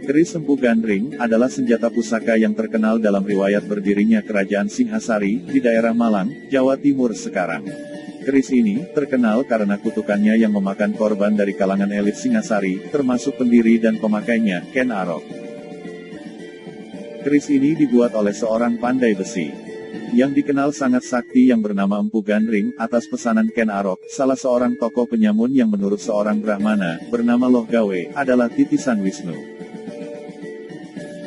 Keris Empu Gandring adalah senjata pusaka yang terkenal dalam riwayat berdirinya Kerajaan Singhasari di daerah Malang, Jawa Timur sekarang. Keris ini terkenal karena kutukannya yang memakan korban dari kalangan elit Singhasari, termasuk pendiri dan pemakainya, Ken Arok. Keris ini dibuat oleh seorang pandai besi yang dikenal sangat sakti yang bernama Empu Gandring atas pesanan Ken Arok, salah seorang tokoh penyamun yang menurut seorang Brahmana bernama Loh Gawe adalah titisan Wisnu.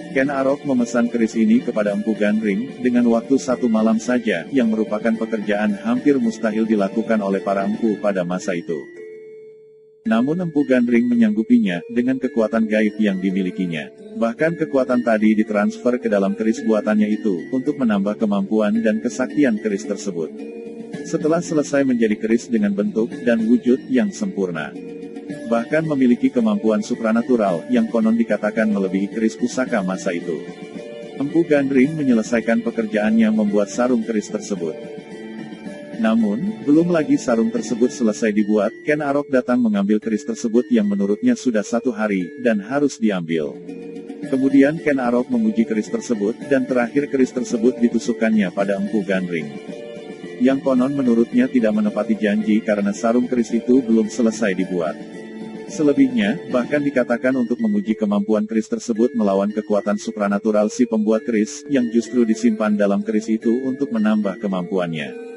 Ken Arok memesan keris ini kepada Empu Gandring dengan waktu 1 malam saja, yang merupakan pekerjaan hampir mustahil dilakukan oleh para empu pada masa itu. Namun Empu Gandring menyanggupinya dengan kekuatan gaib yang dimilikinya. Bahkan kekuatan tadi ditransfer ke dalam keris buatannya itu untuk menambah kemampuan dan kesaktian keris tersebut. Setelah selesai menjadi keris dengan bentuk dan wujud yang sempurna, bahkan memiliki kemampuan supranatural yang konon dikatakan melebihi keris pusaka masa itu. Empu Gandring menyelesaikan pekerjaannya membuat sarung keris tersebut. Namun, belum lagi sarung tersebut selesai dibuat, Ken Arok datang mengambil keris tersebut yang menurutnya sudah 1 hari, dan harus diambil. Kemudian Ken Arok menguji keris tersebut, dan terakhir keris tersebut ditusukkannya pada Empu Gandring, yang konon menurutnya tidak menepati janji karena sarung keris itu belum selesai dibuat. Selebihnya, bahkan dikatakan untuk menguji kemampuan keris tersebut melawan kekuatan supranatural si pembuat keris, yang justru disimpan dalam keris itu untuk menambah kemampuannya.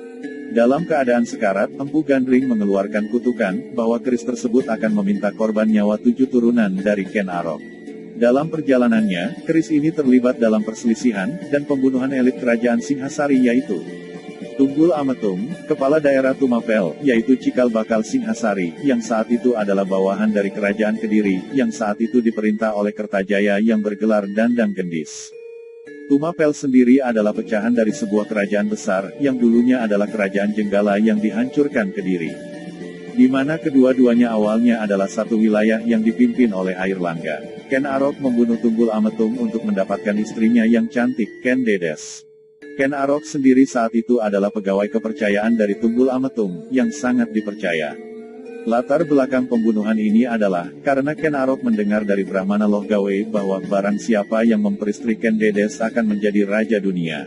Dalam keadaan sekarat, Empu Gandring mengeluarkan kutukan, bahwa keris tersebut akan meminta korban nyawa 7 turunan dari Ken Arok. Dalam perjalanannya, keris ini terlibat dalam perselisihan, dan pembunuhan elit kerajaan Singhasari yaitu Tunggul Ametung, kepala daerah Tumapel, yaitu cikal bakal Singhasari, yang saat itu adalah bawahan dari kerajaan Kediri, yang saat itu diperintah oleh Kertajaya yang bergelar Dandang Gendis. Tumapel sendiri adalah pecahan dari sebuah kerajaan besar, yang dulunya adalah kerajaan Jenggala yang dihancurkan Kediri, di mana kedua-duanya awalnya adalah satu wilayah yang dipimpin oleh Airlangga. Ken Arok membunuh Tunggul Ametung untuk mendapatkan istrinya yang cantik, Ken Dedes. Ken Arok sendiri saat itu adalah pegawai kepercayaan dari Tunggul Ametung, yang sangat dipercaya. Latar belakang pembunuhan ini adalah, karena Ken Arok mendengar dari Brahmana Loh Gawe bahwa barang siapa yang memperistri Ken Dedes akan menjadi raja dunia.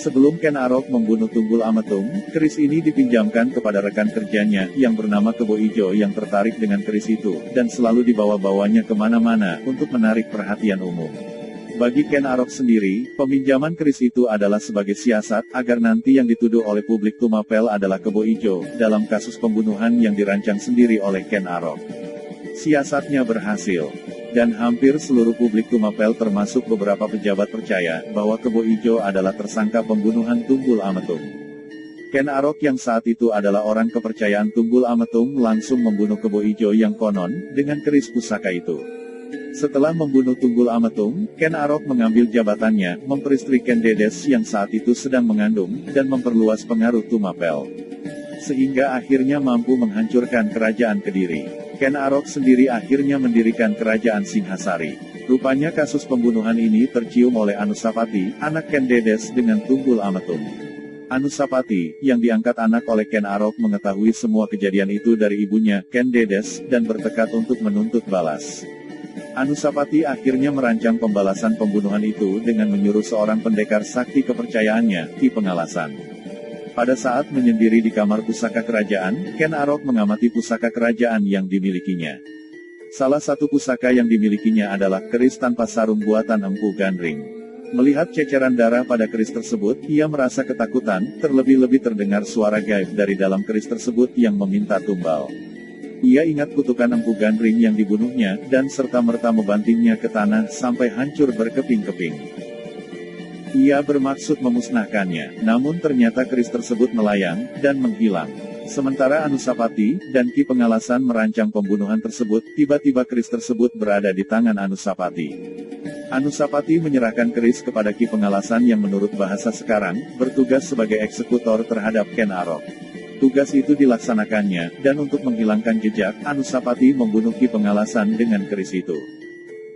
Sebelum Ken Arok membunuh Tunggul Ametung, keris ini dipinjamkan kepada rekan kerjanya, yang bernama Kebo Ijo yang tertarik dengan keris itu, dan selalu dibawa-bawanya kemana-mana, untuk menarik perhatian umum. Bagi Ken Arok sendiri, peminjaman keris itu adalah sebagai siasat, agar nanti yang dituduh oleh publik Tumapel adalah Kebo Ijo, dalam kasus pembunuhan yang dirancang sendiri oleh Ken Arok. Siasatnya berhasil, dan hampir seluruh publik Tumapel termasuk beberapa pejabat percaya, bahwa Kebo Ijo adalah tersangka pembunuhan Tunggul Ametung. Ken Arok yang saat itu adalah orang kepercayaan Tunggul Ametung langsung membunuh Kebo Ijo yang konon, dengan keris pusaka itu. Setelah membunuh Tunggul Ametung, Ken Arok mengambil jabatannya, memperistri Ken Dedes yang saat itu sedang mengandung, dan memperluas pengaruh Tumapel, sehingga akhirnya mampu menghancurkan kerajaan Kediri. Ken Arok sendiri akhirnya mendirikan kerajaan Singhasari. Rupanya kasus pembunuhan ini tercium oleh Anusapati, anak Ken Dedes dengan Tunggul Ametung. Anusapati, yang diangkat anak oleh Ken Arok mengetahui semua kejadian itu dari ibunya, Ken Dedes, dan bertekad untuk menuntut balas. Anusapati akhirnya merancang pembalasan pembunuhan itu dengan menyuruh seorang pendekar sakti kepercayaannya, Ki Pengalasan. Pada saat menyendiri di kamar pusaka kerajaan, Ken Arok mengamati pusaka kerajaan yang dimilikinya. Salah satu pusaka yang dimilikinya adalah keris tanpa sarung buatan Empu Gandring. Melihat ceceran darah pada keris tersebut, ia merasa ketakutan, terlebih-lebih terdengar suara gaib dari dalam keris tersebut yang meminta tumbal. Ia ingat kutukan Empu Gandring yang dibunuhnya, dan serta-merta membantingnya ke tanah sampai hancur berkeping-keping. Ia bermaksud memusnahkannya, namun ternyata keris tersebut melayang, dan menghilang. Sementara Anusapati, dan Ki Pengalasan merancang pembunuhan tersebut, tiba-tiba keris tersebut berada di tangan Anusapati. Anusapati menyerahkan keris kepada Ki Pengalasan yang menurut bahasa sekarang, bertugas sebagai eksekutor terhadap Ken Arok. Tugas itu dilaksanakannya, dan untuk menghilangkan jejak, Anusapati membunuh Ki Pengalasan dengan keris itu.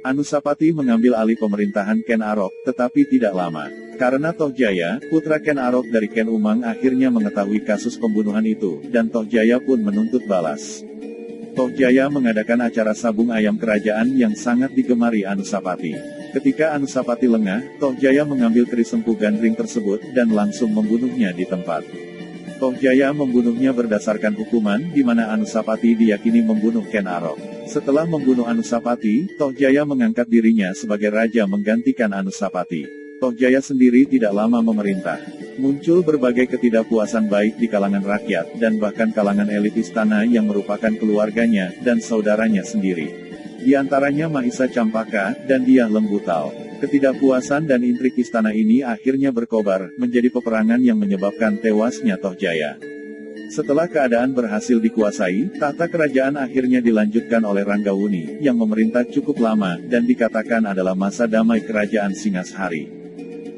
Anusapati mengambil alih pemerintahan Ken Arok, tetapi tidak lama. Karena Tohjaya, putra Ken Arok dari Ken Umang akhirnya mengetahui kasus pembunuhan itu, dan Tohjaya pun menuntut balas. Tohjaya mengadakan acara sabung ayam kerajaan yang sangat digemari Anusapati. Ketika Anusapati lengah, Tohjaya mengambil keris Empu Gandring tersebut dan langsung membunuhnya di tempat. Tohjaya membunuhnya berdasarkan hukuman di mana Anusapati diyakini membunuh Ken Arok. Setelah membunuh Anusapati, Tohjaya mengangkat dirinya sebagai raja menggantikan Anusapati. Tohjaya sendiri tidak lama memerintah. Muncul berbagai ketidakpuasan baik di kalangan rakyat dan bahkan kalangan elit istana yang merupakan keluarganya dan saudaranya sendiri. Di antaranya Mahisa Campaka dan Dyah Lembutal. Ketidakpuasan dan intrik istana ini akhirnya berkobar menjadi peperangan yang menyebabkan tewasnya Tohjaya. Setelah keadaan berhasil dikuasai, tahta kerajaan akhirnya dilanjutkan oleh Ranggawuni yang memerintah cukup lama dan dikatakan adalah masa damai kerajaan Singasari.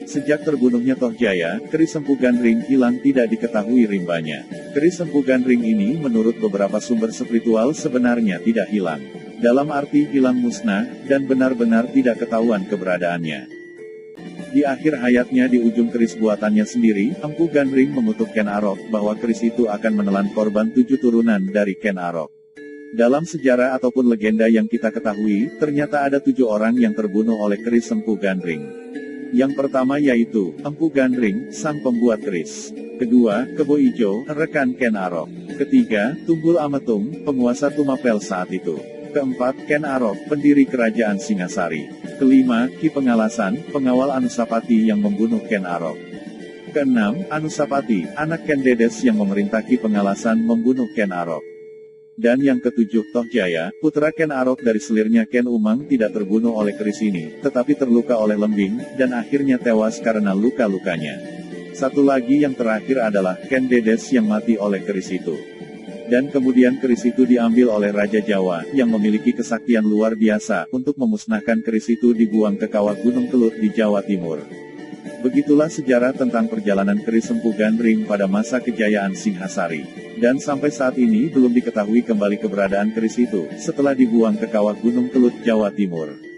Sejak terbunuhnya Tohjaya, keris Empu Gandring hilang tidak diketahui rimbanya. Keris Empu Gandring ini menurut beberapa sumber spiritual sebenarnya tidak hilang. Dalam arti hilang musnah, dan benar-benar tidak ketahuan keberadaannya. Di akhir hayatnya di ujung keris buatannya sendiri, Empu Gandring mengutuk Ken Arok bahwa keris itu akan menelan korban 7 turunan dari Ken Arok. Dalam sejarah ataupun legenda yang kita ketahui, ternyata ada 7 orang yang terbunuh oleh keris Empu Gandring. Yang pertama yaitu, Empu Gandring, sang pembuat keris. Kedua, Kebo Ijo, rekan Ken Arok. Ketiga, Tunggul Ametung, penguasa Tumapel saat itu. Keempat, Ken Arok, pendiri kerajaan Singasari. Kelima, Ki Pengalasan, pengawal Anusapati yang membunuh Ken Arok. Keenam, Anusapati, anak Ken Dedes yang memerintah Ki Pengalasan membunuh Ken Arok. Dan yang ketujuh, Tohjaya, putra Ken Arok dari selirnya Ken Umang tidak terbunuh oleh keris ini, tetapi terluka oleh lembing, dan akhirnya tewas karena luka-lukanya. Satu lagi yang terakhir adalah Ken Dedes yang mati oleh keris itu. Dan kemudian keris itu diambil oleh Raja Jawa, yang memiliki kesaktian luar biasa, untuk memusnahkan keris itu dibuang ke kawah Gunung Kelut di Jawa Timur. Begitulah sejarah tentang perjalanan keris Empu Gandring pada masa kejayaan Singhasari. Dan sampai saat ini belum diketahui kembali keberadaan keris itu, setelah dibuang ke kawah Gunung Kelut, Jawa Timur.